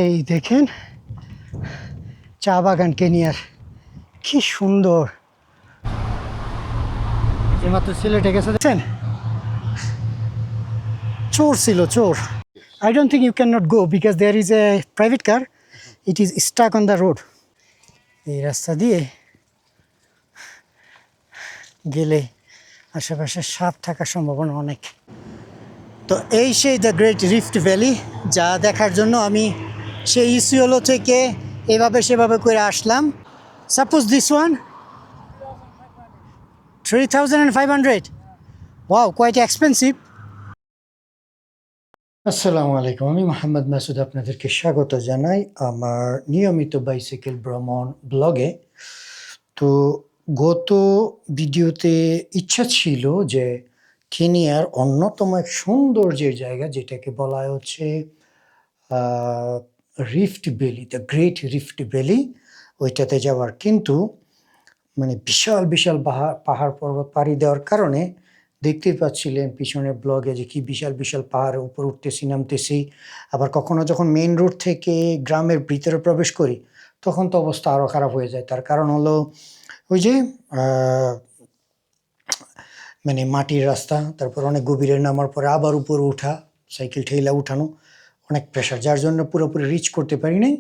এই দেখেন চা বাগান কেনিয়ার, কি সুন্দর। মাত্র সিলেটে গেছে দেখছেন, চোর ছিল চোর। I don't think you cannot go because there is a private car. It is stuck on the road. এই রাস্তা দিয়ে গেলে আশেপাশে সাপ থাকার সম্ভাবনা অনেক। তো এই সেই দ্য গ্রেট রিফট ভ্যালি, যা দেখার জন্য আমি সেই ইসিওলো থেকে এভাবে সেভাবে করে আসলাম। Suppose this one 3,500. Wow, quite expensive. আসসালামু আলাইকুম, আমি মোহাম্মদ মাসুদ, আপনাদেরকে স্বাগত জানাই আমার নিয়মিত বাইসাইকেল ভ্রমণ ব্লগে। তো গত ভিডিওতে ইচ্ছা ছিল যে কেনিয়ার অন্যতম এক সৌন্দর্যের জায়গা, যেটাকে বলা হচ্ছে rift valley, the great rift valley, ওইটাতে যাওয়ার। কিন্তু মানে বিশাল বিশাল পাহাড় পর্বত পাড়ি দেওয়ার কারণে দেখতেই পাচ্ছিলেন পিছনের ব্লগে যে কি বিশাল বিশাল পাহাড়ের উপর উঠতেছি নামতেছি। আবার কখনো যখন মেইন রোড থেকে গ্রামের ভিতরে প্রবেশ করি তখন তো অবস্থা আরও খারাপ হয়ে যায়। তার কারণ হলো ওই যে মানে মাটির রাস্তা, তারপর অনেক গভীরে নামার পরে আবার উপরে ওঠা, সাইকেল ঠেলা উঠানো, অনেক প্রেশার, যার জন্য পুরোপুরি রিচ করতে পারি নাই।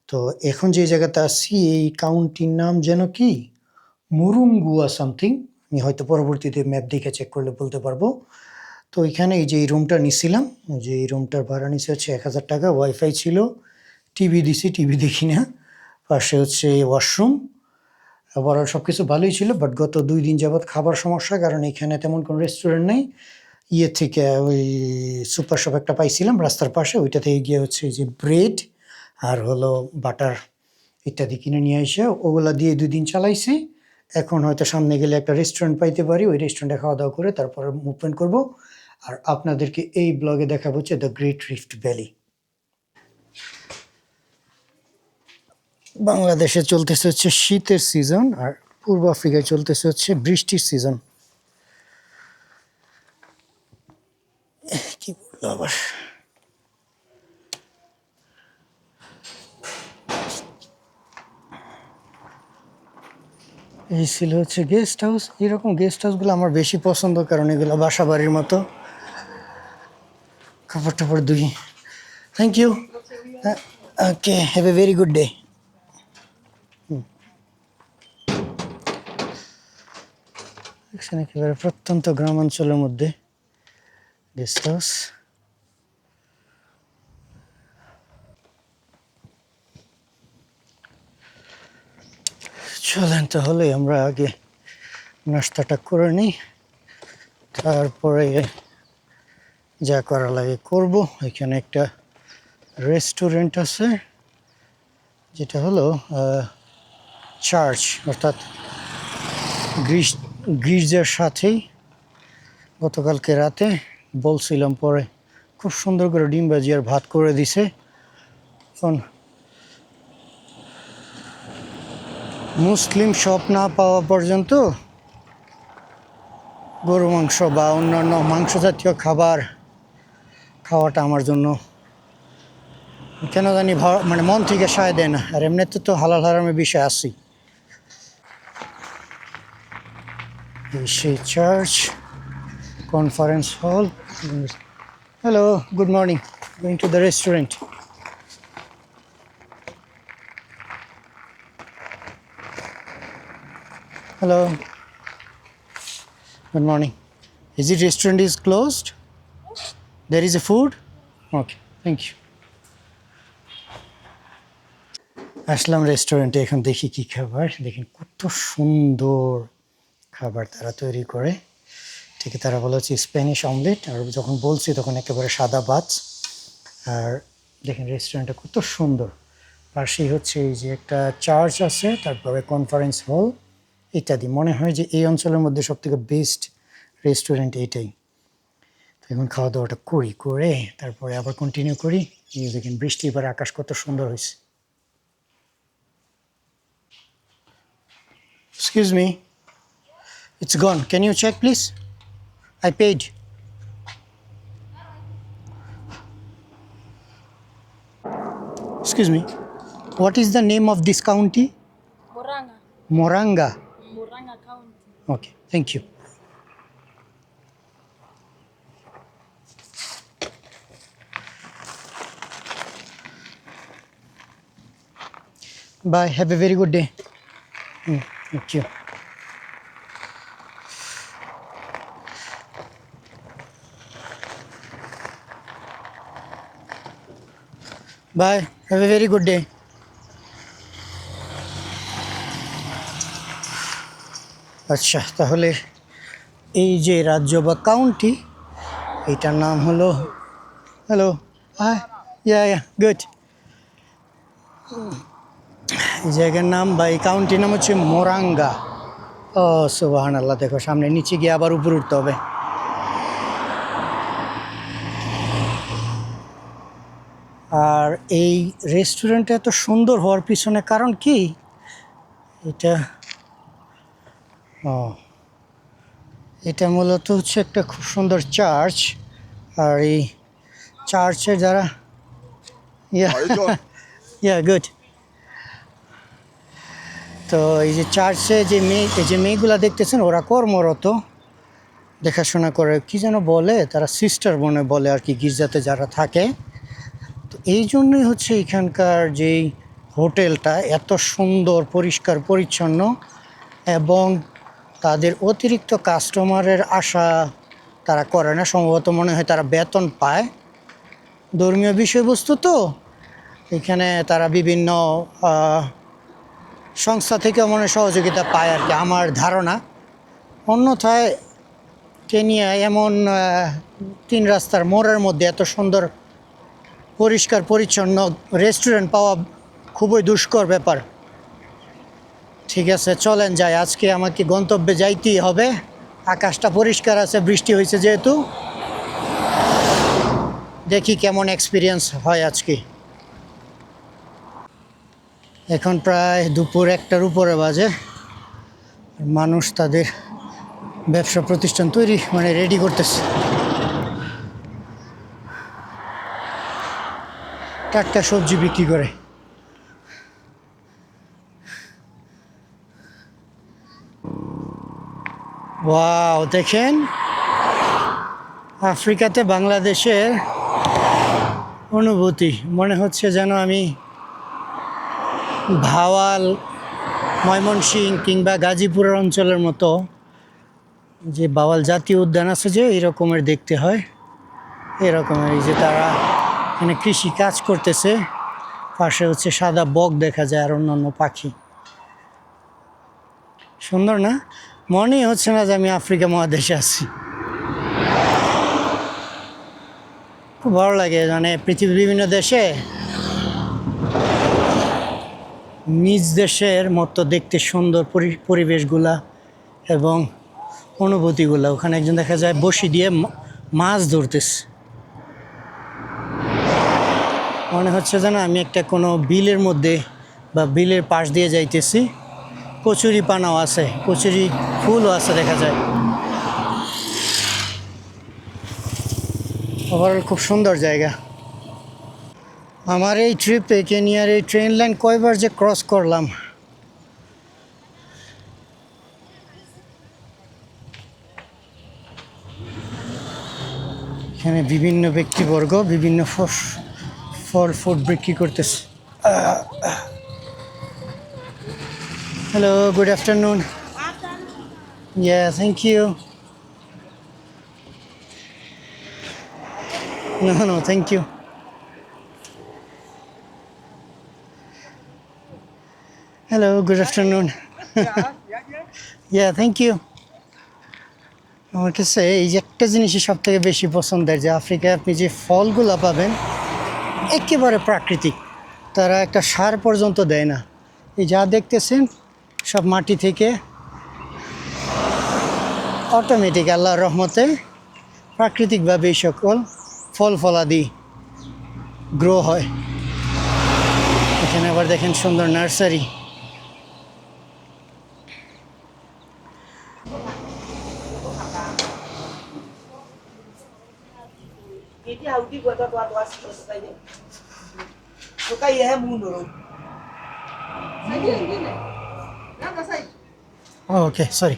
তো এখন যে জায়গাতে আসছি এই কাউন্টির নাম যেন কি মুরুঙ্গুয়া সামথিং, আমি হয়তো পরবর্তীতে ম্যাপ দেখে চেক করলে বলতে পারবো। তো এখানে এই যে এই রুমটা নিছিলাম, যে এই রুমটার ভাড়া নিচ্ছে হচ্ছে 1,000 টাকা। ওয়াইফাই ছিল, টিভি দিছি, টিভি দেখি না, পাশে হচ্ছে ওয়াশরুম। ওভারঅল সব কিছু ভালোই ছিল, বাট গত 2 দিন যাবৎ খাবার সমস্যা, কারণ এখানে তেমন কোনো রেস্টুরেন্ট নেই। ইয়ে থেকে ওই সুপার শপ একটা পাইছিলাম রাস্তার পাশে, ওইটা থেকে গিয়ে হচ্ছে যে ব্রেড আর হলো বাটার ইত্যাদি কিনে নিয়ে এসে ওগুলা দিয়ে 2 দিন চালাইছি। এখন হয়তো সামনে গেলে একটা রেস্টুরেন্ট পাইতে পারি, ওই রেস্টুরেন্টে খাওয়া দাওয়া করে তারপর মুভমেন্ট করব। আর আপনাদেরকে এই ব্লগে দেখাবো হচ্ছে দ্য গ্রেট রিফট ভ্যালি। বাংলাদেশে চলতেছে হচ্ছে শীতের সিজন, আর পূর্ব আফ্রিকায় চলতেছে হচ্ছে বৃষ্টির সিজন। কি বললো আবার, এই ছিল হচ্ছে গেস্ট হাউস। এরকম গেস্ট হাউসগুলো আমার বেশি পছন্দ, কারণ এগুলো বাসা বাড়ির মতো। খাবার টাবার দুই, thank you, okay, have a very good day. একেবারে প্রত্যন্ত গ্রামাঞ্চলের মধ্যে গেস্ট হাউস। চলেন তাহলে আমরা আগে নাস্তাটা করে নিই, তারপরে যা করা লাগে করব। এখানে একটা রেস্টুরেন্ট আছে যেটা হলো চার্চ, অর্থাৎ গির্জার সাথেই। গতকালকে রাতে বলছিলাম, পরে খুব সুন্দর করে ডিম ভাজি আর ভাত করে দিছে। এখন মুসলিম শপ না পাওয়া পর্যন্ত গরু মাংস বা অন্যান্য মাংস জাতীয় খাবার খাওয়াটা আমার জন্য কেন জানি মানে মন থেকে সায় দেয় না। আর এমনিতে তো হালাল হারামের বিষয় আছেই। সেই church, conference hall. Hello, good morning, going to the restaurant. Hello. Good morning. Is it restaurant is closed? There is a food? Okay, thank you. আসলাম রেস্টুরেন্টে, এখন দেখি কি খাবার। দেখেন কত সুন্দর খাবার তারা তৈরি করে। ঠিক তারা বলে হচ্ছে স্প্যানিশ অমলেট, আর যখন বলছি তখন একেবারে সাদা ভাত। আর দেখেন রেস্টুরেন্টটা কত সুন্দর। পাশেই হচ্ছে এই যে একটা চার্চ আছে, তারপরে কনফারেন্স হল ইত্যাদি। মনে হয় যে এই অঞ্চলের মধ্যে সবথেকে বেস্ট রেস্টুরেন্ট এটাই। তো এখন খাওয়া দাওয়াটা করি, করে তারপরে আবার কন্টিনিউ করি। এই দেখেন বৃষ্টি, এবার আকাশ কত সুন্দর হয়েছে। Excuse me, it's gone. Can you check please? I paid. Excuse me. What is the name of this county? Moranga. Moranga. Moranga County. Okay, thank you. Bye. Have a very good day. Thank you. Bye. Have a very good day. আচ্ছা, তাহলে এই যে রাজ্য বা county, এটার নাম হলো, hello, high, ইয়া good. এই জায়গার নাম বা এই কাউন্টির নাম হচ্ছে মোরাঙ্গা। ও সুবহানাল্লাহ, দেখো সামনে, নিচে গিয়ে আবার উপরে উঠতে হবে। আর এই রেস্টুরেন্টটা এত সুন্দর হওয়ার পিছনে কারণ কি? এটা এটা মূলত হচ্ছে একটা খুব সুন্দর চার্চ। আর এই চার্চের যারা ইয়া গুড। তো এই যে চার্চে যে মেয়েগুলা দেখতেছেন, ওরা কর্মরত, দেখাশোনা করে, কি যেন বলে তারা, সিস্টার মনে বলে আর কি, গির্জাতে যারা থাকে। তো এই জন্যই হচ্ছে এখানকার যেই হোটেলটা এত সুন্দর, পরিষ্কার পরিচ্ছন্ন, এবং তাদের অতিরিক্ত কাস্টমারের আশা তারা করে না। সম্ভবত মনে হয় তারা বেতন পায়, ধর্মীয় বিষয়বস্তু তো এখানে তারা বিভিন্ন সংস্থা থেকে মনে সহযোগিতা পায় আর কি, আমার ধারণা। অন্যথায় কেনিয়া এমন 3 রাস্তার মোড়ের মধ্যে এত সুন্দর পরিষ্কার পরিচ্ছন্ন রেস্টুরেন্ট পাওয়া খুবই দুষ্কর ব্যাপার। ঠিক আছে, চলেন যাই, আজকে আমাকে গন্তব্যে যাইতেই হবে। আকাশটা পরিষ্কার আছে, বৃষ্টি হয়েছে যেহেতু, দেখি কেমন এক্সপিরিয়েন্স হয় আজকে। এখন প্রায় দুপুর 1টার উপরে বাজে। মানুষ তাদের ব্যবসা প্রতিষ্ঠান তৈরি রেডি করতেছে। টাটকা সবজি বিক্রি করে। ওয়াও, দেখেন আফ্রিকাতে বাংলাদেশের অনুভূতি, মনে হচ্ছে যেন আমি ভাওয়াল, ময়মনসিংহ কিংবা গাজীপুরের অঞ্চলের মতো যে বাওয়াল জাতীয় উদ্যান আছে, যে এরকমের দেখতে হয়, এরকমের। এই যে তারা এখানে কৃষি কাজ করতেছে, পাশে হচ্ছে সাদা বক দেখা যায় আর অন্যান্য পাখি। সুন্দর না? মনেই হচ্ছে না যে আমি আফ্রিকা মহাদেশে আছি। খুব ভালো লাগে, পৃথিবীর বিভিন্ন দেশে নিজ দেশের মতো দেখতে সুন্দর পরিবেশগুলা এবং অনুভূতিগুলো। ওখানে একজন দেখা যায় বসি দিয়ে মাছ ধরতেছে, মনে হচ্ছে যেন আমি একটা কোনো বিলের মধ্যে বা বিলের পাশ দিয়ে যাইতেছি। কচুরি পানাও আছে, কচুরি ফুলও আছে দেখা যায়। ওভারঅল খুব সুন্দর জায়গা। আমার এই ট্রিপে কেনিয়ার এই ট্রেন লাইন কয়বার যে ক্রস করলাম। এখানে বিভিন্ন ব্যক্তিবর্গ বিভিন্ন ফল ফুড বিক্রি করতেছে। Hello, good afternoon. Yeah, thank you. No, thank you. Hello, good afternoon. Yeah, thank you. আমার কাছে এই যে একটা জিনিসই সব থেকে বেশি পছন্দের, যে আফ্রিকায় আপনি যে ফলগুলো পাবেন একেবারে প্রাকৃতিক, তারা একটা সার পর্যন্ত দেয় না। এই যা দেখতেছেন সব মাটি থেকে অটোমেটিক আল্লাহর রহমতে প্রাকৃতিকভাবে এই সকল ফল ফলাদি গ্রো হয়। এখানে আবার দেখেন সুন্দর nursery. Okay sorry.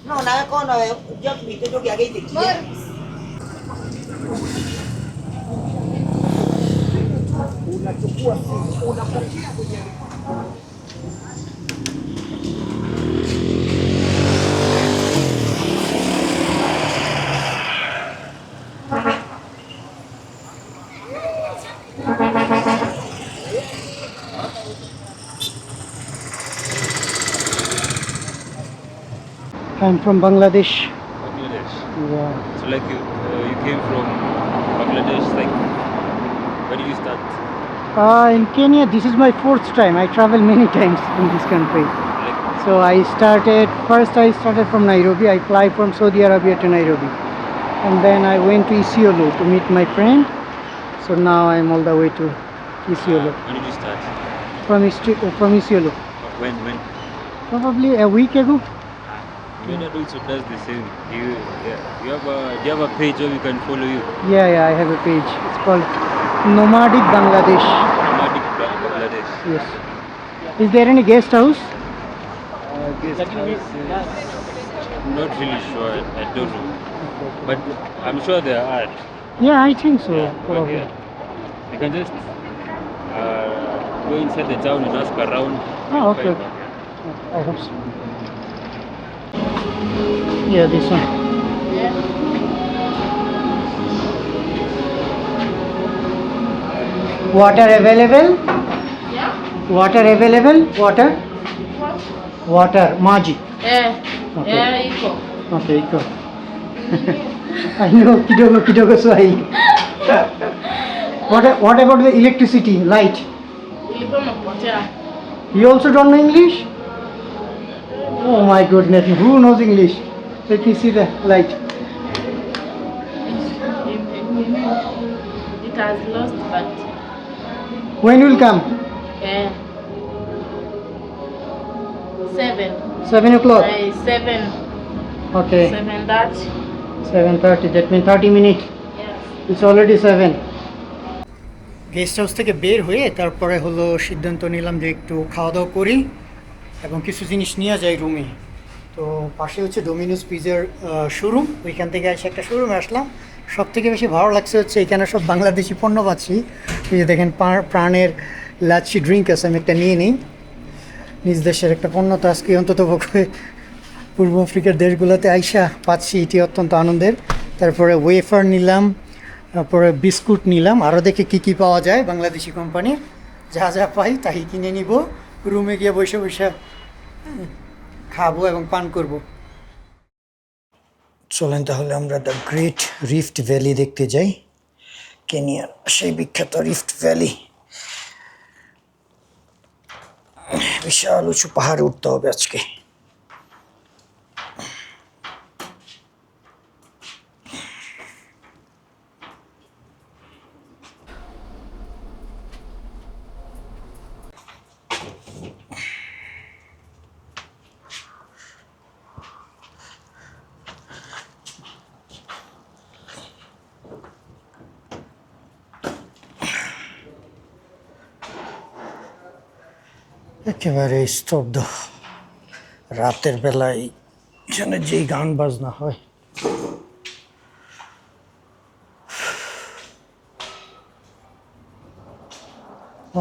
No, nada con yo mi te que aquí te I'm from Bangladesh. Bangladesh. Yeah. So like you came from Bangladesh, like where did you start? In Kenya, this is my fourth time. I travel many times in this country. Like So I started from Nairobi. I fly from Saudi Arabia to Nairobi. And then I went to Isiolo to meet my friend. So now I'm all the way to Isiolo. when did you start? From Isiolo. When? Probably a week ago. Kenya also does the same. You have a do you have a page where we can follow you? Yeah, I have a page. It's called Nomadic Bangladesh. Nomadic Bangladesh. Yes. Is there any guest house? Guest houses. Not really sure. I don't know. But I'm sure there are. Yeah, I think so. Yeah, but Probably. yeah. You can just go inside the town and ask around. Oh, okay. Find I hope so. Yeah, this one. Water available? Yeah? Water available? Water? Water. Maji. Okay. Iko. Okay, go. I know kidogo Swahili. What about the electricity, light? Ilikuwa imepotea. You also don't know English? Oh my goodness, who knows English? Let me see the light. It has lost, but When will come? 7. 7 o'clock. 7. Okay, 7 that. 7:30. That means 30 minutes. Yes. It's already 7. Guest house থেকে বের হয়ে তারপরে হলো সিদ্ধান্ত নিলাম যে একটু খাওয়া দাওয়া করি এবং কিছু জিনিস নিয়ে যাই রুমে। তো পাশে হচ্ছে ডোমিনোস পিজার শোরুম, ওইখান থেকে এসে একটা শোরুমে আসলাম। সব থেকে বেশি ভালো লাগছে হচ্ছে এখানে সব বাংলাদেশি পণ্য পাচ্ছি। এই যে দেখেন প্রাণের লাচ্ছি ড্রিঙ্ক আছে, আমি একটা নিয়ে নিই। নিজ দেশের একটা পণ্য তো আজকে অন্তত পক্ষে পূর্ব আফ্রিকার দেশগুলোতে আইসা পাচ্ছি, এটি অত্যন্ত আনন্দের। তারপরে ওয়েফার নিলাম, তারপরে বিস্কুট নিলাম, আরও দেখে কী কী পাওয়া যায় বাংলাদেশি কোম্পানির। যা যা পাই তাই কিনে নিব, রুমে গিয়ে বসে বসে খাবো এবং পান করব। চলেন তাহলে আমরা দ্য গ্রেট রিফট ভ্যালি দেখতে যাই, কেনিয়ার সেই বিখ্যাত রিফট ভ্যালি। বিশাল উঁচু পাহাড়ে উঠতে হবে আজকে। একেবারে স্তব্ধ, রাতের বেলায় এখানে যেই গান বাজনা হয়।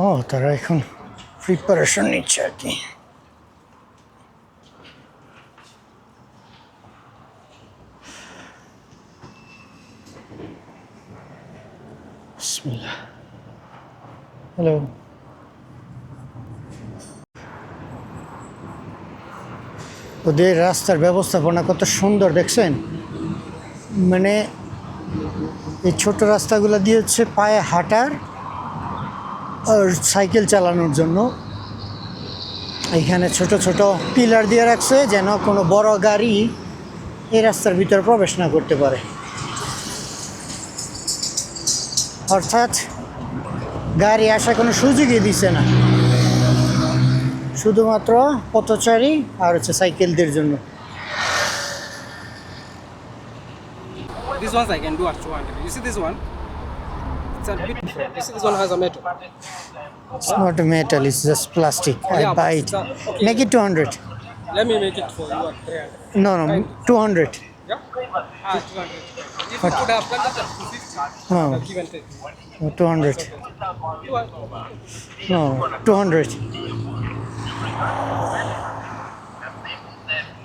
ও, তারা এখন প্রিপারেশন নিচ্ছে আর কি। বিসমিল্লাহ। হ্যালো। ওদের রাস্তার ব্যবস্থাপনা কত সুন্দর দেখছেন, মানে এই ছোট রাস্তাগুলো দিয়ে হচ্ছে পায়ে হাঁটার আর সাইকেল চালানোর জন্য। এইখানে ছোট ছোট পিলার দিয়ে রাখছে যেন কোনো বড় গাড়ি এই রাস্তার ভিতরে প্রবেশ না করতে পারে, অর্থাৎ গাড়ি আসার কোনো সুযোগই দিচ্ছে না। শুধুমাত্র পথচারী আর হচ্ছে সাইকেলদের জন্য। These ones I can do at 200. You see this one? It's a bit different. You see this one has a metal. It's not metal, it's just plastic. I Yeah, buy but it. it's a- okay. Make it 200. Let me make it for you at 300. No, 200. Yeah? 200. If you could have done that at 250, Oh. I'll give and take. 200. You are- No, 200.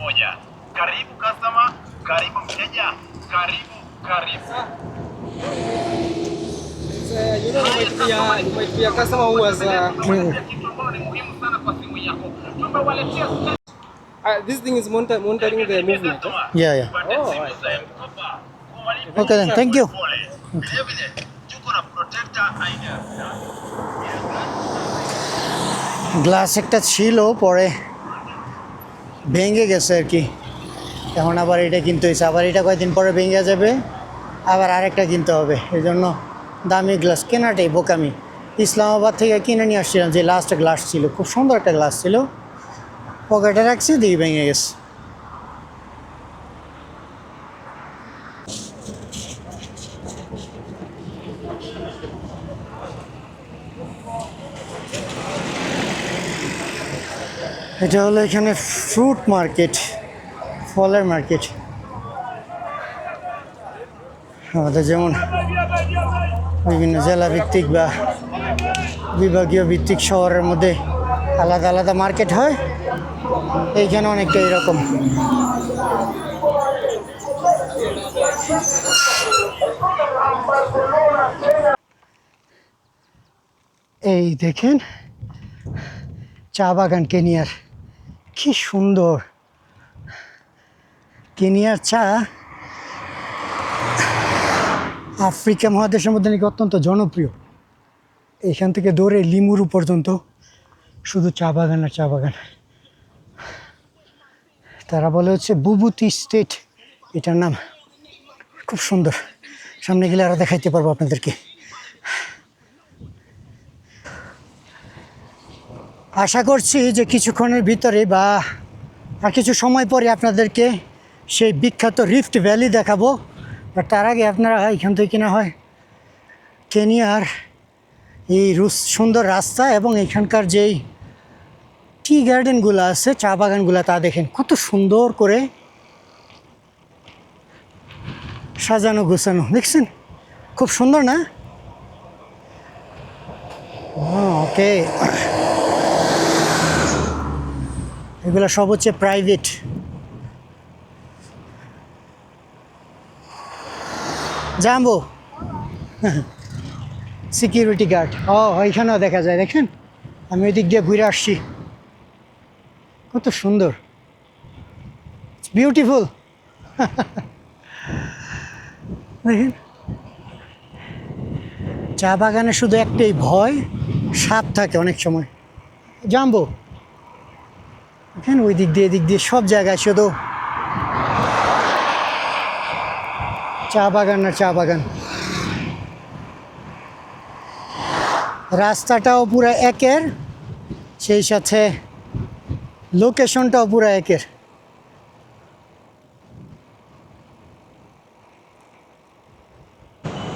Moja. Karibu customer, karibu mteja, karibu. you know, you might be a customer who has Kitu ambayo ni muhimu sana kwa simu yako. Tumewaletea this thing is monitoring the movement. Yeah, yeah. Oh, right. Okay then, thank you. vile vile tuko na protector aina glass একটা ছিল, পরে ভেঙে গেছে আর কি। এখন আবার এটা কিনতে হয়েছে, আবার এটা কয়েকদিন পরে ভেঙে যাবে, আবার আরেকটা কিনতে হবে। এই জন্য দামি গ্লাস কেনাটাই বোকামি। ইসলামাবাদ থেকে কিনে নিয়ে আসছিলাম, যে লাস্ট গ্লাস ছিল, খুব সুন্দর একটা গ্লাস ছিল, পকেটে রাখছি, দিয়ে ভেঙে গেছে। এটা হলো এখানে ফ্রুট মার্কেট, ফলের মার্কেট। আমাদের যেমন বিভিন্ন জেলা ভিত্তিক বা বিভাগীয় ভিত্তিক শহরের মধ্যে আলাদা আলাদা মার্কেট হয়, এইখানে অনেকটা এরকম। এই দেখেন চা বাগান কেনিয়ার, কি সুন্দর। কেনিয়ার চা আফ্রিকা মহাদেশের মধ্যে নাকি অত্যন্ত জনপ্রিয়। এখান থেকে দৌড়ে লিমুরু পর্যন্ত শুধু চা বাগান আর চা বাগান। তারা বলে হচ্ছে বুবুতি স্টেট এটার নাম। খুব সুন্দর, সামনে গেলে আরও দেখাইতে পারবো আপনাদেরকে। আশা করছি যে কিছুক্ষণের ভিতরে বা আর কিছু সময় পরে আপনাদেরকে সেই বিখ্যাত রিফট ভ্যালি দেখাবো। আর তার আগে আপনারা এখান থেকে কিনা হয় কেনিয়ার এই সুন্দর রাস্তা এবং এখানকার যেই টি গার্ডেনগুলো আছে, চা বাগানগুলো, তা দেখেন কত সুন্দর করে সাজানো গোছানো। দেখছেন খুব সুন্দর না? ওকে, এগুলো সব হচ্ছে প্রাইভেট। Jumbo security guard. ওইখানেও দেখা যায়, দেখেন আমি ওই দিক দিয়ে ঘুরে আসছি। কত সুন্দর, বিউটিফুল। দেখেন চা বাগানে শুধু একটাই ভয়, সাপ থাকে অনেক সময়। জাম্বো দেখেন ওই দিক দিয়ে এদিক দিয়ে সব জায়গায় শুধু চা বাগান আর চা বাগান। রাস্তাটাও পুরো একের, সেই সাথে লোকেশনটাও পুরো একের।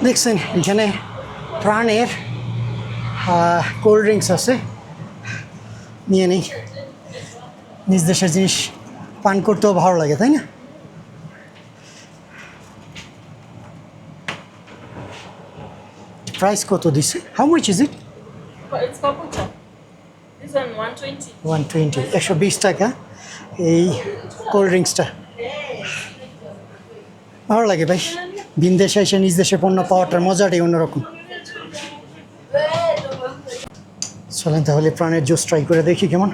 দেখছেন এখানে প্রাণের কোল্ড ড্রিঙ্কস আছে, নিয়ে নেই। নিজ দেশের জিনিস পান করতেও ভালো লাগে, তাই না? প্রাইস কত দিছে? How much is it? It's kombucha. This one 120. 120, 120 টাকা এই কোল্ড ড্রিঙ্কসটা। ভালো লাগে ভাই, ভিন দেশে এসে নিজ দেশে পণ্য পাওয়াটার মজাটাই অন্যরকম। চলেন তাহলে প্রাণের জুস ট্রাই করে দেখি কেমন।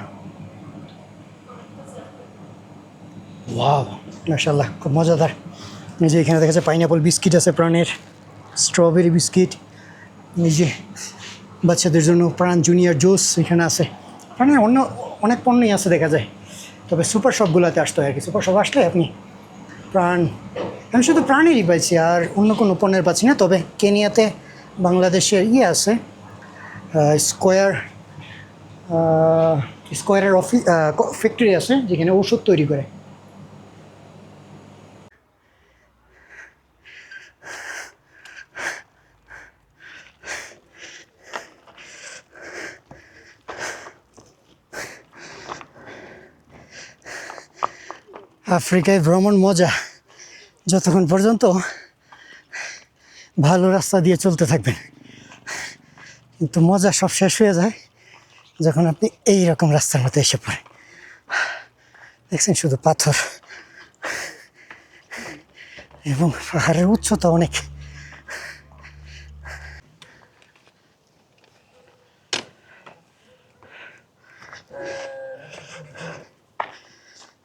ওয়াও, মাশাআল্লাহ, খুব মজাদার। এই যে এখানে দেখা যাচ্ছে পাইনাপল বিস্কিট আছে, প্রাণের স্ট্রবেরি বিস্কিট, এই যে বাচ্চাদের জন্য প্রাণ জুনিয়র জুস এখানে আছে। প্রাণের অন্য অনেক পণ্যই আছে দেখা যায়, তবে সুপার শপগুলোতে আসতে হয় আর কি। সুপার শপ আসলে আপনি প্রাণ, আমি শুধু প্রাণেরই পাইছি, আর অন্য কোনো পণ্যের পাচ্ছি না। তবে কেনিয়াতে বাংলাদেশের আছে স্কোয়ার স্কোয়ারের অফিস ফ্যাক্টরি আছে যেখানে ওষুধ তৈরি করে। আফ্রিকায় ভ্রমণ মজা যতক্ষণ পর্যন্ত ভালো রাস্তা দিয়ে চলতে থাকবেন, কিন্তু মজা সব শেষ হয়ে যায় যখন আপনি এই রকম রাস্তার মধ্যে এসে পড়েন। দেখছেন শুধু পাথর এবং পাহাড়ের উচ্চতা অনেক।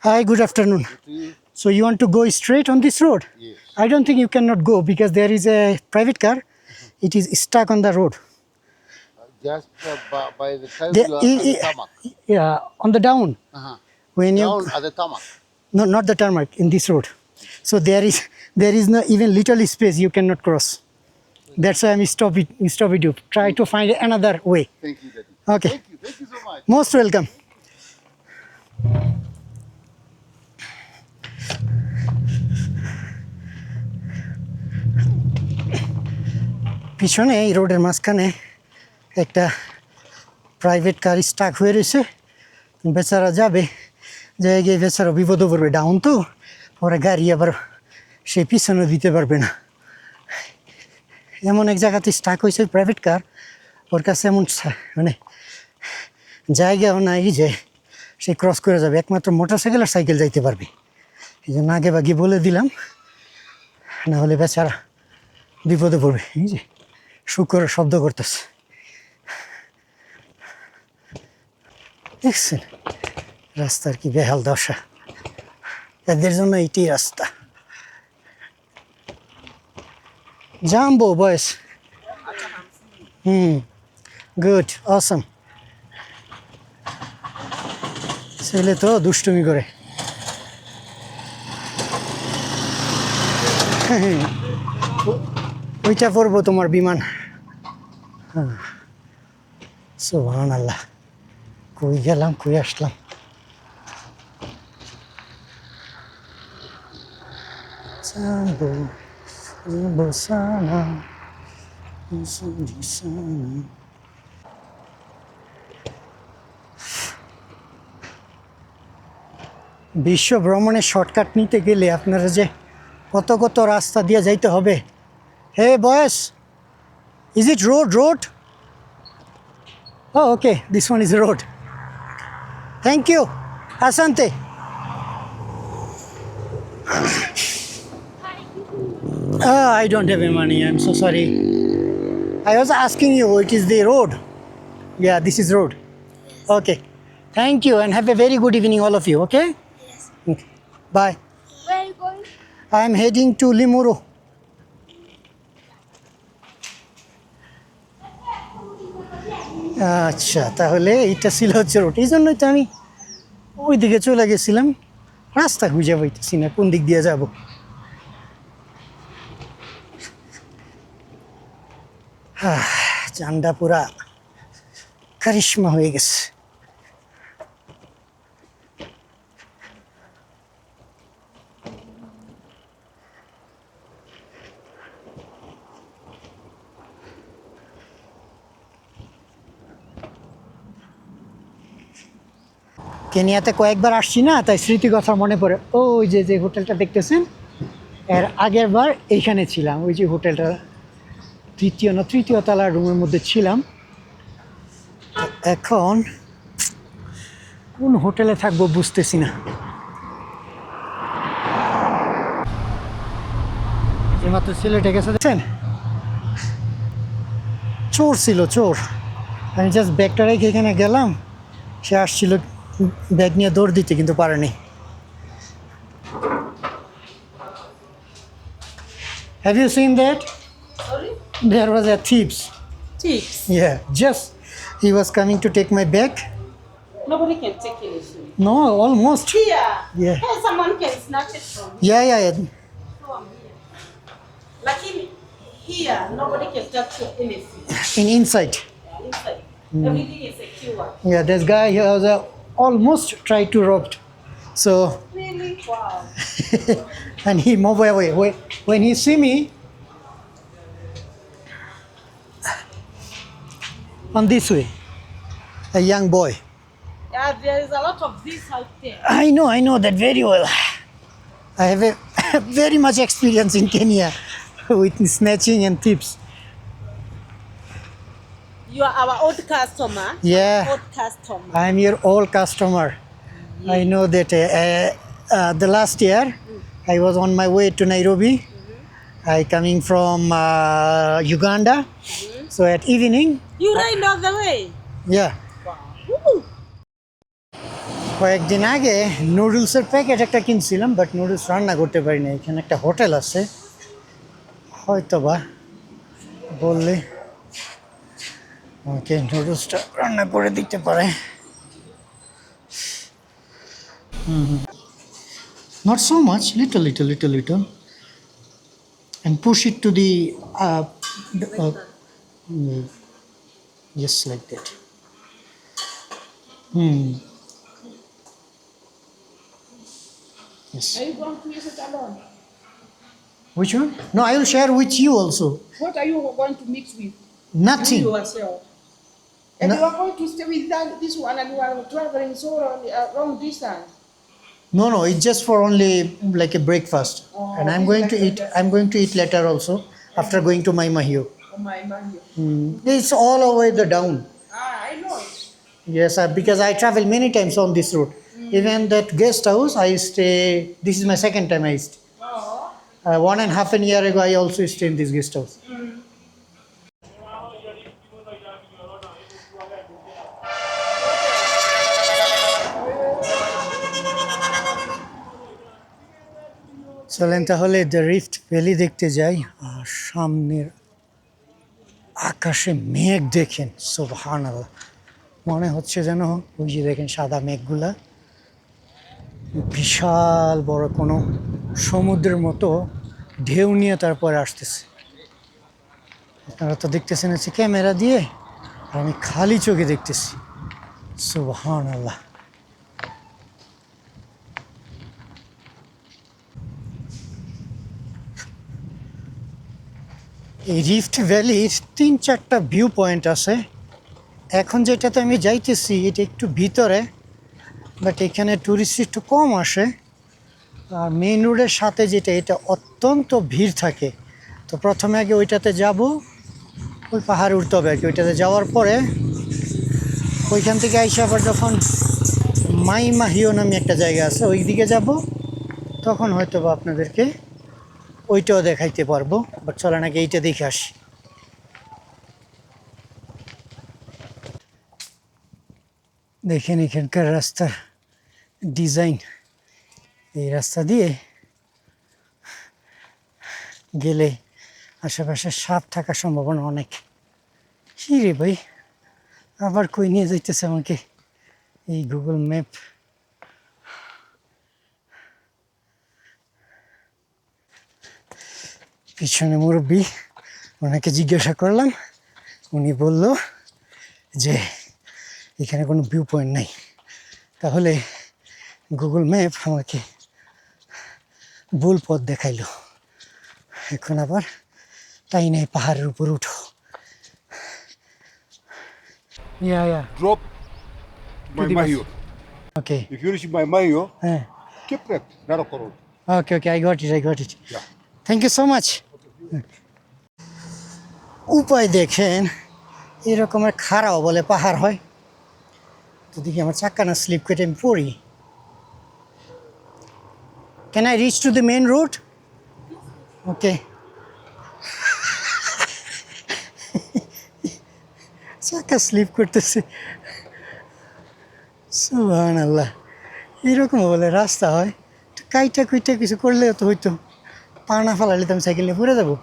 Hi, good afternoon. So you want to go straight on this road? Yes. I don't think you cannot go because there is a private car. It is stuck on the road. Just by the time The- you are at the tarmac. Yeah, on the down. Uh-huh. When you Down at the tarmac. no, not the tarmac in this road. So there is no even little space you cannot cross. That's why I'm stopping you. Try to find another way. Thank you, Daddy. Okay. Thank you so much. Most welcome. পিছনে এই রোডের মাঝখানে একটা private car Starc হয়ে রয়েছে। বেচারা যাবে, যাই গিয়ে বেচারা বিপদে পড়বে, ডাউন তো ওরা গাড়ি আবার সে পিছনে দিতে পারবে না। এমন এক জায়গাতে স্টাক হয়েছে প্রাইভেট কার, ওর কাছে এমন মানে জায়গাও নাই যে সে ক্রস করে যাবে, একমাত্র মোটর সাইকেল আর সাইকেল যাইতে পারবে। এই জন্য আগে বাগিয়ে বলে দিলাম, না হলে বেচারা বিপদে পড়বে। এই যে শুকর শব্দ করতেছে, দেখছেন রাস্তার কি বেহাল দশা। এদের জন্য এইটি রাস্তা। জাম্বো বয়েস, গুড, অসম। ছেলে তো দুষ্টুমি করে। ওইটা পড়বো তোমার বিমান। সুবহানাল্লাহ, কই গেলাম কই আসলাম। জাম্বো জাম্বো সানা সানা। বিশ্ব ভ্রমণের শর্টকাট নিতে গেলে আপনারা যে কত কত রাস্তা দিয়ে যাইতে হবে। হে বয়েস, is it road? Oh, okay, this one is road. Thank you. Asante. I don't have any money. I'm so sorry. I was asking you, it is the road? Yeah, this is road. Okay. Thank you and have a very good evening, all of you, okay? Yes. Okay. Bye. Where are you going? I am heading to Limuru. আচ্ছা, তাহলে এইটা ছিল হচ্ছে road. এই জন্যই তো আমি ওই দিকে চলে গেছিলাম, রাস্তা খুঁজে পাইতেছি না কোন দিক দিয়ে যাব। চান্ডা পুরা কারিশমা হয়ে গেছে। কেনিয়াতে কয়েকবার আসছি না, তাই স্মৃতি কথা মনে পড়ে। ওই যে যে হোটেলটা দেখতেছেন, এর আগের বার এইখানে ছিলাম। ওই যে হোটেলটা তৃতীয় তলার রুমের মধ্যে ছিলাম। এখন কোন হোটেলে থাকবো বুঝতেছি না। মাত্র সিলেটে গেছে দেখছেন, চোর ছিল, চোর। আমি জাস্ট ব্যাগটা রেখে এখানে গেলাম, সে আসছিল ব্যাগ নিয়ে দৌড় দিতে, কিন্তু পারেনি। Have you seen that? Sorry? There was a thieves. Tips. Yeah, just he was coming to take my bag. Nobody can take anything. No, almost. Here. Yeah. Hey, someone can snatch it from you. Yeah. So I'm here. Like here, nobody can touch anything. In inside. Yeah, inside. Everything is secure. Yeah, this guy he was almost tried to rob. So, Really? Wow. and he move away. When he see me on this way, a young boy. Yeah, there is a lot of this out there. I know that very well. I have a very much experience in Kenya with snatching and thieves. You are our old customer. Yeah. Old customer. I'm your old customer. I know that the last year I was on my way to Nairobi. I coming from Uganda. So at evening, You right know the way. yeah. Woo. কয়েকদিন আগে নুডলসের packet একটা কিনছিলাম, but noodles রান্না করতে পারি না। এখানে একটা হোটেল আছে, হয়তো বা বললে আমাকে নুডলসটা রান্না করে দিতে পারে। Not so much, little, and push it to the just like that. Yes. Are you going to use it alone? Which one? No, I will share with you also. What are you going to mix with? Nothing. You yourself. And No. you are going to stay with this one and you are traveling so long distance. No, it's just for only like a breakfast. Oh, And I'm it's going like to a eat. breakfast. I'm going to eat later also after going to my Mahio. Oh my man. It's all over the down. I know it. Yes, because I travel many times on this road. Even that guest house, I stay. This is my second time I stay. Oh. 1.5 year ago, I also stay in this guest house. চলেন তাহলে the rift valley দেখতে যাই। আর সামনের আকাশে মেঘ দেখেন, সুবহানাল্লাহ, মনে হচ্ছে যেন ওই যে দেখেন সাদা মেঘগুলা বিশাল বড় কোনো সমুদ্রের মতো ঢেউ নিয়ে তারপরে আসতেছে। আপনারা তো দেখতেছেন হচ্ছে ক্যামেরা দিয়ে, আর আমি খালি চোখে দেখতেছি। সুবহানাল্লাহ। এই রিফট ভ্যালির 3-4টা ভিউ পয়েন্ট আছে। এখন যেটাতে আমি যাইতেছি এটা একটু ভিতরে, বাট এখানে টুরিস্ট একটু কম আসে। আর মেইন রোডের সাথে যেটা, এটা অত্যন্ত ভিড় থাকে। তো প্রথমে আগে ওইটাতে যাব, ওই পাহাড়ে উঠতে হবে আর কি। ওইটাতে যাওয়ার পরে ওইখান থেকে আইসা আবার যখন মাই মাহিও নামে একটা জায়গা আছে ওই দিকে যাব, তখন হয়তো বা আপনাদেরকে ওইটাও দেখাইতে পারবো। বাট চলেন আগে এইটা দেখে আসি। দেখেন এখানকার রাস্তার ডিজাইন, এই রাস্তা দিয়ে গেলে আশেপাশে সাপ থাকার সম্ভাবনা অনেক। কি রে ভাই, আবার কই নিয়ে যাইতেছে আমাকে এই গুগল ম্যাপ। পিছনে মুরব্বী, ওনাকে জিজ্ঞাসা করলাম, উনি বলল যে এখানে কোনো ভিউ পয়েন্ট নাই। তাহলে গুগল ম্যাপ আমাকে ভুল পথ দেখাইলো। এখন আবার তাই নাই পাহাড়ের উপর উঠো। Yeah. Drop my Mahio. Okay. If you reach my Mahio, হ্যাঁ, keep left, Narokoro. okay, I got it. Yeah. Thank you so much. উপায় দেখেন, এরকমের খাড়াও বলে পাহাড় হয়। তো দেখি আমার চাক্কা না স্লিপ কেটে আমি পড়ি। Can I reach to the main road? Okay. চাকা স্লিপ করতেছে, সুবহানাল্লাহ। এরকম বলে রাস্তা হয়? তো কাইটা কুইটা কিছু করলে তো হইতো, পা না ফালালে তো আমি সাইকেল নিয়ে পড়ে যাবো।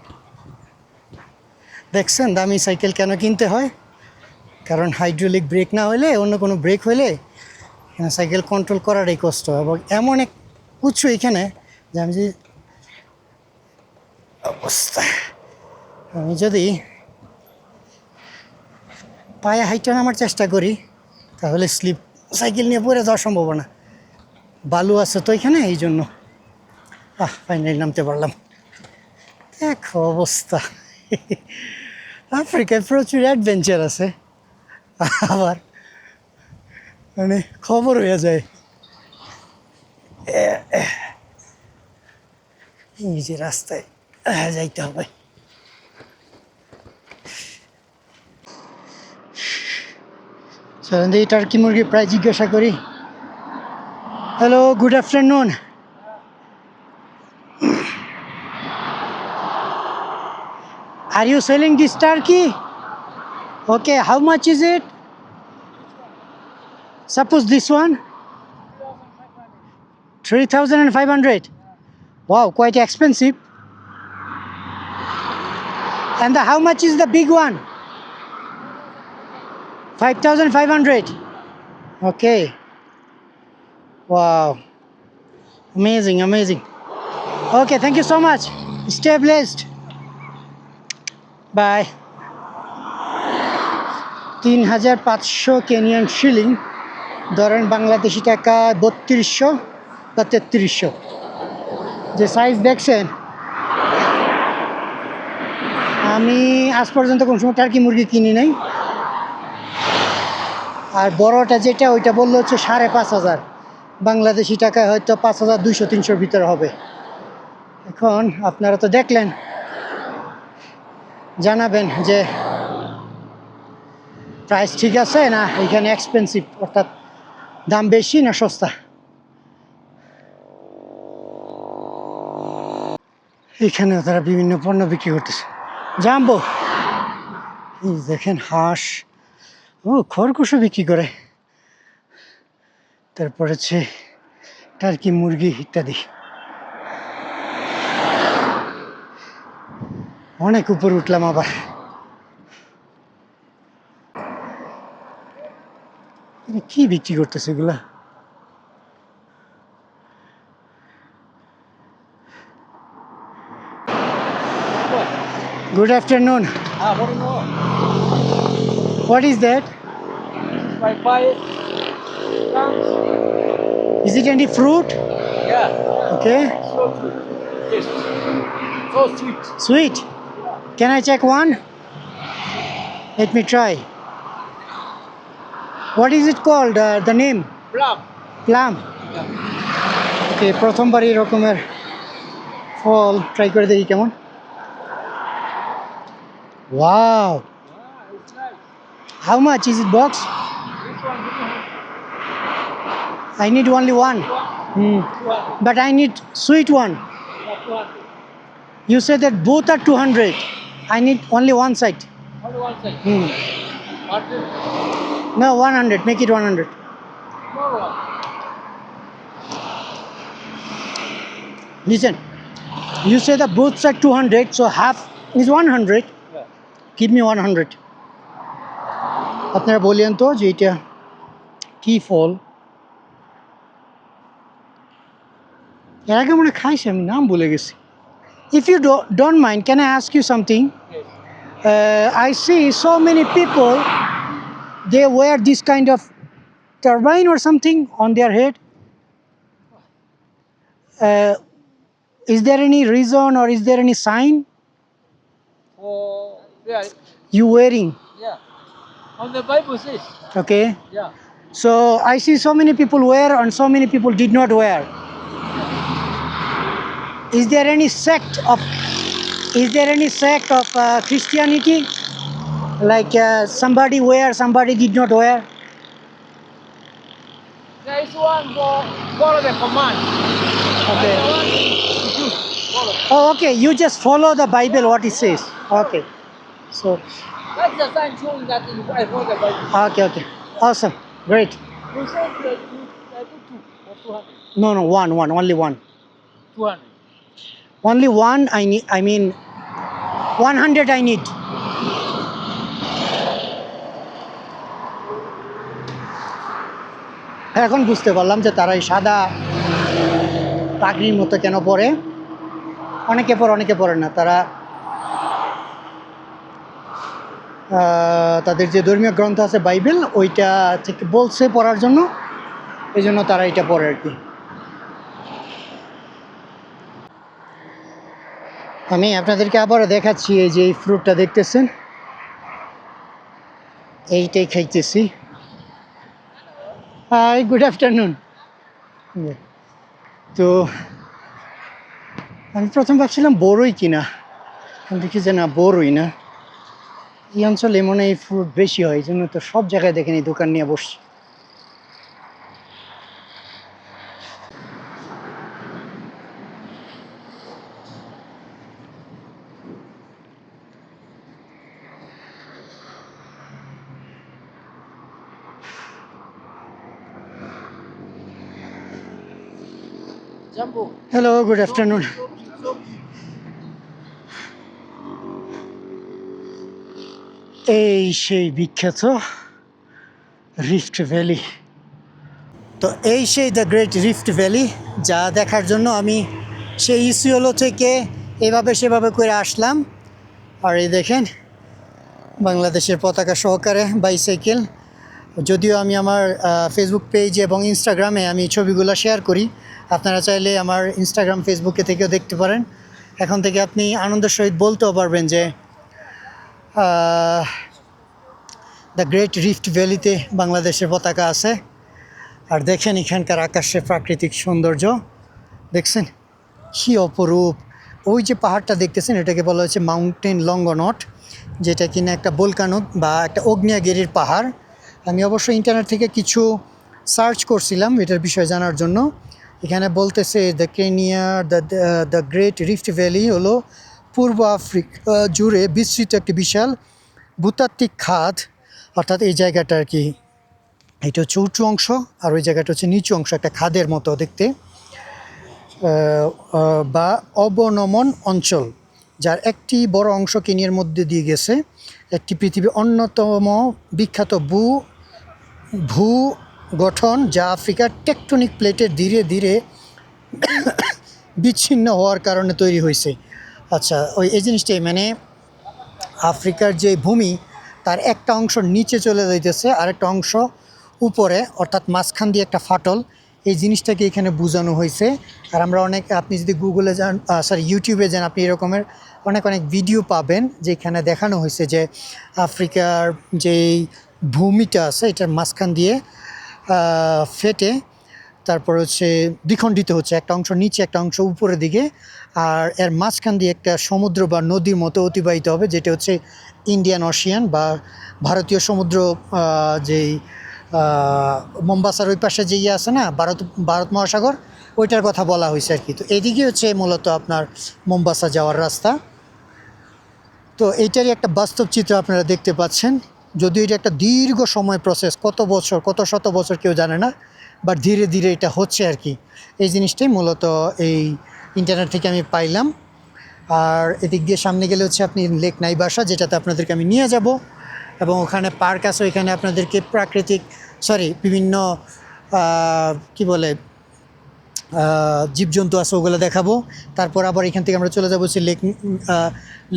দেখছেন দামি সাইকেল কেন কিনতে হয়? কারণ হাইড্রোলিক ব্রেক না হলে, অন্য কোনো ব্রেক হলে এখানে সাইকেল কন্ট্রোল করাটাই কষ্ট। এবং এমন এক উঁচু এখানে যে আমি যদি পায়ে হাইটা নামার চেষ্টা করি, তাহলে স্লিপ সাইকেল নিয়ে পড়ে যাওয়ার সম্ভাবনা। বালু আছে তো এখানে, এই জন্য ফাইনালি নামতে পারলাম। দেখো অবস্থা, আফ্রিকায় প্রচুর অ্যাডভেঞ্চার আছে, আবার মানে খবর হয়ে যায়। এই যে রাস্তায় যাইতে হবে। চলেন এই টার্কি মুরগির প্রায় জিজ্ঞাসা করি। Hello, good afternoon. Are you selling this turkey? Okay, how much is it? Suppose this one? 3,500. Wow, quite expensive. And how much is the big one? 5,500. Okay. Wow. Amazing, amazing. Okay, thank you so much. Stay blessed. Bye. 3,500 Kenyan shilling, ধরেন বাংলাদেশি টাকা 3200 বা 3300। যে size দেখছেন, আমি আজ পর্যন্ত কোনো সময় টার্কি মুরগি কিনি নাই। আর বড়টা যেটা, ওইটা বললো হচ্ছে 5,500, বাংলাদেশি টাকায় হয়তো 5,200-300 ভিতরে হবে। এখন আপনারা তো দেখলেন, জানাবেন যে প্রাইস ঠিক আছে না এখানে এক্সপেন্সিভ, অর্থাৎ দাম বেশি না সস্তা। এখানে তারা বিভিন্ন পণ্য বিক্রি করতেছে। জাম্বো, এই দেখেন হাঁস, ও খরগোশও বিক্রি করে, তারপর হচ্ছে টার্কি মুরগি ইত্যাদি। অনেক উপরে উঠলাম আবার। কি বিক্রি করতেছে এগুলা? Good afternoon. What is that? Is it any fruit? Yeah. Okay. So sweet. Sweet. Can I check one? Let me try. What is it called? The name? Plum. Plum. Okay, প্রথমবার এই রকমের ফল ট্রাই করে দেখি কেমন। Wow. How much is it box? I need only one. But I need sweet one. You said that both are 200. I need only one side. Only one side. No, 100. Make it 100. Small one. Listen, you say the both side 200, so half is 100. Give me 100. আপনারা বলেন তো যে এটা কি ফল? এর আগে মনে খাইছি, আমি নাম ভুলে গেছি। If you don't mind, can I ask you something? I see so many people, they wear this kind of turbine or something on their head. Is there any reason or is there any sign Yeah. you wearing? On the Bible says. Okay. Yeah. So I see so many people wear and so many people did not wear. Is there any sect of Christianity? Like somebody wear, somebody did not wear? There is one for follow the command. Okay. The one you follow. Oh, okay. You just follow the Bible, what it says. Okay. So, That's the sign showing that I follow the Bible. okay. Awesome. Great. You said that you do two or 200. No, one. Only one. 200. Only one I need. I mean, 100 I need. এখন বুঝতে পারলাম যে তারা এই সাদা পাগড়ির মতো কেন পরে। অনেকে পরে, অনেকে পরে না। তারা তাদের যে ধর্মীয় গ্রন্থ আছে বাইবেল, ওইটা থেকে বলছে পড়ার জন্য, এই জন্য তারা এটা পড়ে আর কি। আমি আপনাদেরকে আবারও দেখাচ্ছি, এই যে এই ফ্রুটটা দেখতেছেন, এইটাই খাইতেছি। Hi, good afternoon. তো আমি প্রথম ভাবছিলাম বড়ই কিনা, দেখি যে না, বড়ই না। এই অঞ্চলে মনে হয় এই ফ্রুট বেশি হয়, এই জন্য তো সব জায়গায় দেখেন এই দোকান নিয়ে বসছি। Jambo. Hello, good afternoon. এই সেই বিখ্যাত রিফট ভ্যালি। তো এই সেই দ্য গ্রেট রিফট ভ্যালি, যা দেখার জন্য আমি সেই ইসিওলো থেকে এভাবে সেভাবে করে আসলাম। আর এই দেখেন বাংলাদেশের পতাকা সহকারে বাইসাইকেল। যদিও আমি আমার ফেসবুক পেজ এবং ইনস্টাগ্রামে আমি ছবিগুলো শেয়ার করি, আপনারা চাইলে আমার ইনস্টাগ্রাম ফেসবুকে থেকেও দেখতে পারেন। এখন থেকে আপনি আনন্দের সহিত বলতেও পারবেন যে দ্য গ্রেট রিফট ভ্যালিতে বাংলাদেশের পতাকা আছে। আর দেখেন এখানকার আকাশের প্রাকৃতিক সৌন্দর্য দেখছেন, কী অপরূপ। ওই যে পাহাড়টা দেখতেছেন, এটাকে বলা হচ্ছে মাউন্টেন লঙ্গনট, যেটা কিনা একটা ভলকানো বা একটা আগ্নেয়গিরির পাহাড়। আমি অবশ্য ইন্টারনেট থেকে কিছু সার্চ করছিলাম এটার বিষয়ে জানার জন্য। এখানে বলতেছে দ্য গ্রেট রিফট ভ্যালি হলো পূর্ব আফ্রিকা জুড়ে বিস্তৃত একটি বিশাল ভূতাত্ত্বিক খাত, অর্থাৎ এই জায়গাটা আর কি, এটা হচ্ছে উঁচু অংশ আর ওই জায়গাটা হচ্ছে নিচু অংশ, একটা খাদের মতো দেখতে, বা অবনমন অঞ্চল, যার একটি বড় অংশ কেনিয়ার মধ্যে দিয়ে গেছে। একটি পৃথিবীর অন্যতম বিখ্যাত ভূ গঠন, যা আফ্রিকার টেকটনিক প্লেটের ধীরে ধীরে বিচ্ছিন্ন হওয়ার কারণে তৈরি হয়েছে। আচ্ছা, এই জিনিসটাই, মানে আফ্রিকার যে ভূমি, তার একটা অংশ নিচে চলে যাইতেছে আর একটা অংশ উপরে, অর্থাৎ মাঝখান দিয়ে একটা ফাটল, এই জিনিসটাকে এখানে বোঝানো হয়েছে। আর আমরা আপনি যদি গুগলে যান, ইউটিউবে যান, আপনি এরকমের অনেক ভিডিও পাবেন যেখানে দেখানো হয়েছে যে আফ্রিকার যেই ভূমিটা আছে এটার মাঝখান দিয়ে ফেটে তারপর হচ্ছে দ্বিখণ্ডিত হচ্ছে, একটা অংশ নিচে একটা অংশ উপরের দিকে, আর এর মাঝখান দিয়ে একটা সমুদ্র বা নদীর মতো অতিবাহিত হবে, যেটা হচ্ছে ইন্ডিয়ান ওশিয়ান বা ভারতীয় সমুদ্র, যেই মোম্বাসার ওই পাশে যে আছে না, ভারত মহাসাগর, ওইটার কথা বলা হয়েছে আর কি। তো এদিকে হচ্ছে মূলত আপনার মোম্বাসা যাওয়ার রাস্তা। তো এইটারই একটা বাস্তব চিত্র আপনারা দেখতে পাচ্ছেন, যদিও এটা একটা দীর্ঘ সময় প্রসেস, কত বছর, কত শত বছর কেউ জানে না, বাট ধীরে ধীরে এটা হচ্ছে আর কি। এই জিনিসটাই মূলত এই ইন্টারনেট থেকে আমি পাইলাম। আর এদিক দিয়ে সামনে গেলে হচ্ছে আপনি লেক নাইবাসা, যেটাতে আপনাদেরকে আমি নিয়ে যাব, এবং ওখানে পার্ক আছে, ওইখানে আপনাদেরকে বিভিন্ন কি বলে জীবজন্তু আছে, ওগুলো দেখাবো। তারপর আবার এখান থেকে আমরা চলে যাবো হচ্ছে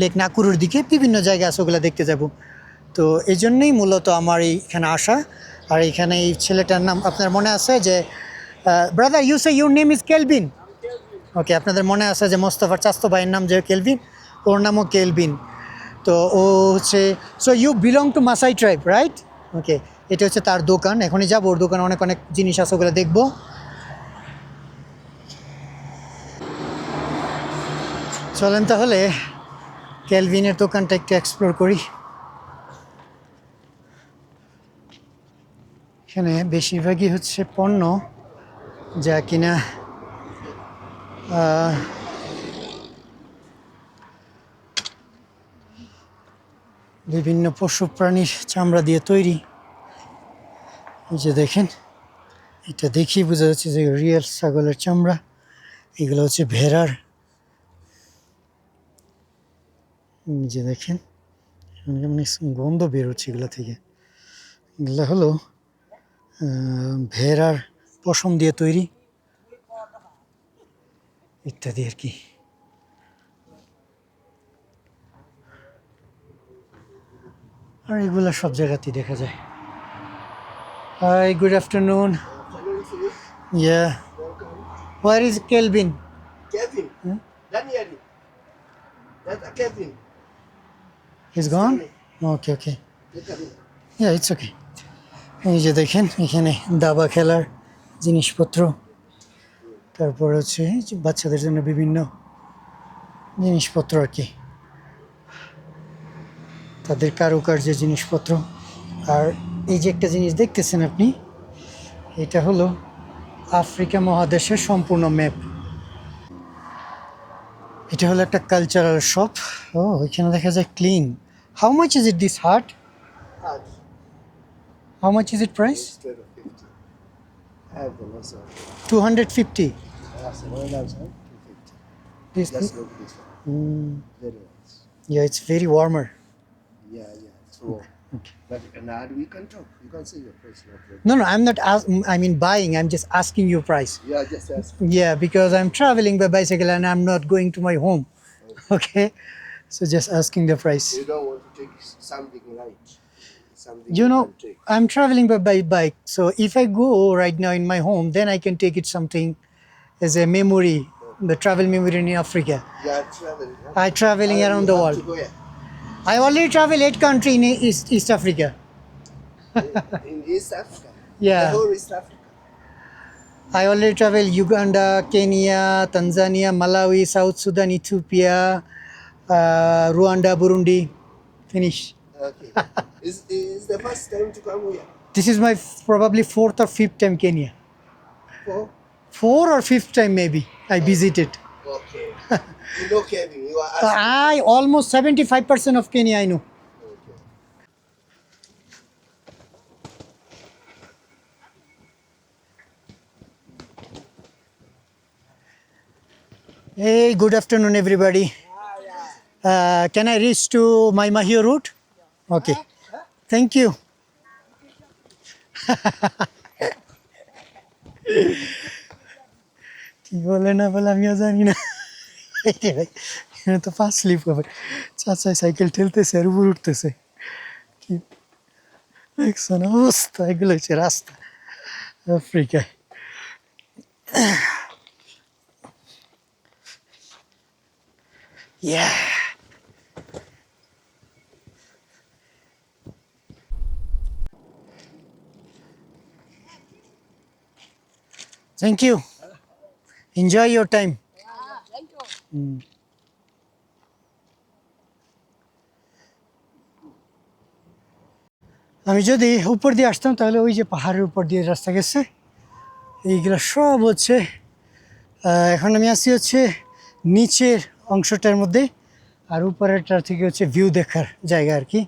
লেক নাকুরুর দিকে, বিভিন্ন জায়গা আছে, ওগুলো দেখতে যাব। তো এই জন্যই মূলত আমার এইখানে আসা। আর এইখানে এই ছেলেটার নাম আপনার মনে আছে যে brother, you say your name is Kelvin. Okay, আপনাদের মনে আছে যে মোস্তফার চাস্তো ভাইয়ের নাম যে কেলভিন, ওর নামও কেলভিন। তো ও হচ্ছে, so you belong to Maasai tribe, right? Okay, এটা হচ্ছে তার দোকান। এখনই যাবো, ওর দোকানে অনেক জিনিস আছে, ওগুলো দেখবো। চলেন তাহলে কেলভিনের দোকানটা একটু এক্সপ্লোর করি। এখানে বেশিরভাগই হচ্ছে পণ্য যা কিনা বিভিন্ন পশু প্রাণীর চামড়া দিয়ে তৈরি। এই যে দেখেন, এটা দেখি বোঝা যাচ্ছে যে রিয়েল ছাগলের চামড়া। এগুলো হচ্ছে ভেড়ার। যে দেখেন গন্ধ বেরোচ্ছে এগুলো থেকে। এগুলো হলো ভেড়ার পশম দিয়ে তৈরি ইত্যাদি আর কি। আর এগুলো সব জায়গাতেই দেখা যায়। Hi, good afternoon. Yeah, where is Kelvin? Kevin. Hmm? Daniel. That's Kevin. He's gone? Okay okay, Kevin. Yeah it's okay. এই যে দেখেন এখানে দাবা খেলার জিনিসপত্র, তারপর হচ্ছে এই যে বাচ্চাদের জন্য বিভিন্ন জিনিসপত্র আর কি, তাদের কারুকার্যের জিনিসপত্র। আর এই যে একটা জিনিস দেখতেছেন আপনি, এটা হলো আফ্রিকা মহাদেশের সম্পূর্ণ ম্যাপ। এটা হলো একটা কালচারাল শপ। ও, এখানে দেখা যায় clean. How much is it this heart? Hard. How much is it price? Instead of 50. I have the loss of 250. that's the 1,250. This, Just look this one. Very nice. yeah, it's very warmer. Yeah, it's warm. Okay. But now we can talk. You can say your price. No problem. No, I'm not. I mean, buying. I'm just asking you price. Yeah, just ask. Yeah, because I'm traveling by bicycle and I'm not going to my home. Okay, so just asking the price. You don't want to take something light. Something You know, can take. I'm traveling by bike, so if I go right now in my home, then I can take it something as a memory, the travel memory in Africa. Yeah, traveling. Huh? I traveling around the You have world. to go, yeah. I already travel 8 countries in East Africa. In East Africa. Yeah. The whole East Africa. I already travel Uganda, Kenya, Tanzania, Malawi, South Sudan, Ethiopia, Rwanda, Burundi. Finish. Okay. Is the first time to come here? This is my probably 4th or 5th time Kenya. For? 4 or 5th time maybe I visited. Okay. You know Kevin. You are asking. I almost 75% of Kenya I know. Okay. Hey, good afternoon everybody. Can I reach to my Mahio route? Okay. Thank you. কি বলে না বলে আমিও জানি না। এইটাই ভাই, এখানে তো ফার্স্ট স্লিপ হবে। চাচাই সাইকেল ঠেলতেছে আর উপর উঠতেছে। কি দেখছেন অবস্থা? এগুলো হচ্ছে রাস্তা আফ্রিকায়। Yeah. Thank you. Enjoy your time. Thank you. আমি যদি উপর দিয়ে আসতাম তাহলে ওই যে পাহাড়ের উপর দিয়ে রাস্তা গেছে, এইগুলো সব হচ্ছে। এখন আমি আসি হচ্ছে নিচের অংশটার মধ্যে, আর উপরেরটার থেকে হচ্ছে ভিউ দেখার জায়গা আর কি।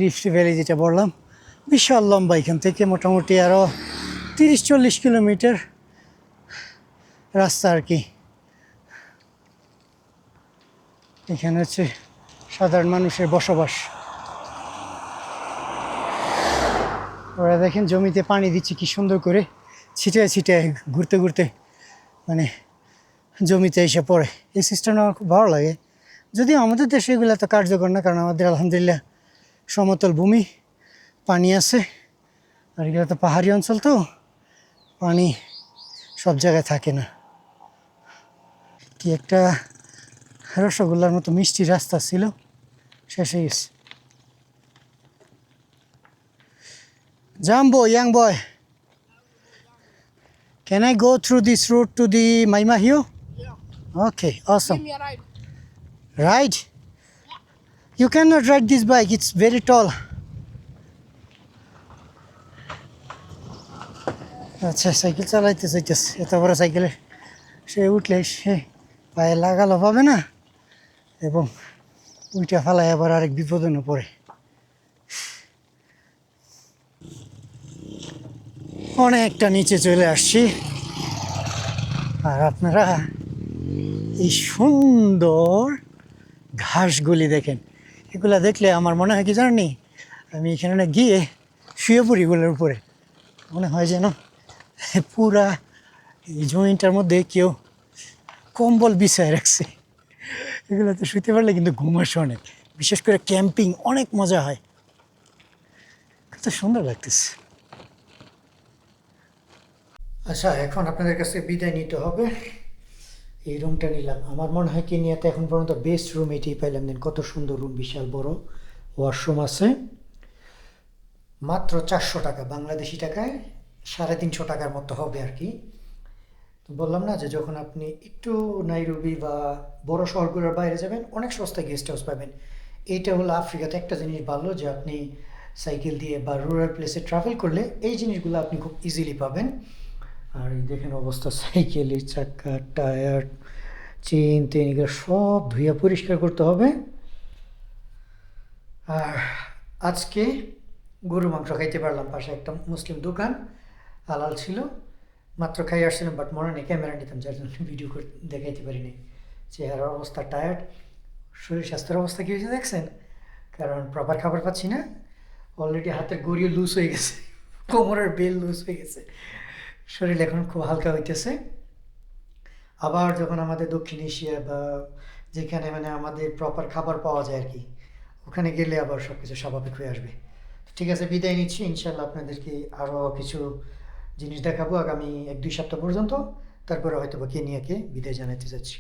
রিফট ভ্যালি যেটা বললাম, বিশাল লম্বা। এখান থেকে মোটামুটি আরও 30-40 কিলোমিটার রাস্তা আর কি। এখানে হচ্ছে সাধারণ মানুষের বসবাস। ওরা দেখেন জমিতে পানি দিচ্ছে কি সুন্দর করে, ছিটায় ছিটায় ঘুরতে ঘুরতে মানে জমিতে এসে পড়ে। এই সিস্টেমটা আমার খুব ভালো লাগে। যদিও আমাদের দেশে এগুলো এত কার্যকর না, কারণ আমাদের আলহামদুলিল্লাহ সমতল ভূমি, পানি আছে। আর এগুলো তো পাহাড়ি অঞ্চল, তো পানি সব জায়গায় থাকে না। কি একটা রসগোল্লার মতো মিষ্টি রাস্তা ছিল, শেষ হয়ে গেছে। Jambo, young boy, can I go through this route to the Mai Mahio? Yeah. Okay, awesome. Give me a ride. Ride? You cannot ride this bike, it's very tall. আচ্ছা, সাইকেল চালাইতে চাইতেছে, এত বড় সাইকেলে সে উঠলে সে পায়ে লাগালো পাবে না, এবং উইটা ফেলায় আবার আরেক বিপদে না পড়ে। অনেকটা নিচে চলে আসছি, আর আপনারা এই সুন্দর ঘাসগুলি দেখেন। এগুলা দেখলে আমার মনে হয় কি জানেন, আমি এখানে গিয়ে শুয়ে পড়ি এগুলোর উপরে। মনে হয় যেন পুরা এই জমিটার মধ্যে কেউ কম্বল বিছায় রাখছে। এগুলোতে শুতে পারলে কিন্তু ঘুম আসে অনেক, বিশেষ করে ক্যাম্পিং অনেক মজা হয়। কত সুন্দর লাগতেছে। আচ্ছা, এখন আপনাদের কাছে বিদায় নিতে হবে। এই রুমটা নিলাম, আমার মনে হয় কেনিয়াতে এখন পর্যন্ত বেস্ট রুম এটাই পাইলাম। দেন কত সুন্দর রুম, বিশাল বড় ওয়াশরুম আছে। মাত্র 400 টাকা, বাংলাদেশি টাকায় 350 টাকার মতো হবে আর কি। তো বললাম না যে যখন আপনি একটু নাইরোবি বা বড় শহরগুলোর বাইরে যাবেন অনেক সস্তায় গেস্ট হাউস পাবেন। এইটা হলো আফ্রিকাতে একটা জিনিস ভালো, যে আপনি সাইকেল দিয়ে বা রুরাল প্লেসে ট্রাভেল করলে এই জিনিসগুলো আপনি খুব ইজিলি পাবেন। আর এই দেখেন অবস্থা, সাইকেলের চাকা, টায়ার, চেন টেন এগুলো সব ধুইয়া পরিষ্কার করতে হবে। আর আজকে গরু মাংস খাইতে পারলাম, পাশে একটা মুসলিম দোকান হালাল ছিল, মাত্র খাই আসছিলাম, বাট মনে নেই ক্যামেরা নিতাম, যার জন্য ভিডিও করে দেখাইতে পারিনি। চেহারার অবস্থা টায়ার্ড, শরীর স্বাস্থ্যের অবস্থা কী হয়েছে দেখছেন, কারণ প্রপার খাবার পাচ্ছি না। অলরেডি হাতের গড়িও লুজ হয়ে গেছে, কোমরের বেল লুজ হয়ে গেছে, শরীর এখন খুব হালকা হইতেছে। আবার যখন আমাদের দক্ষিণ এশিয়া বা যেখানে মানে আমাদের প্রপার খাবার পাওয়া যায় আর কি, ওখানে গেলে আবার সব কিছু স্বাভাবিক হয়ে আসবে। ঠিক আছে, বিদায় নিচ্ছি। ইনশাল্লাহ আপনাদেরকে আরও কিছু জিনিস দেখাবো আগামী 1-2 সপ্তাহ পর্যন্ত, তারপরে হয়তো বা কেনিয়াকে বিদায় জানাতে যাচ্ছি।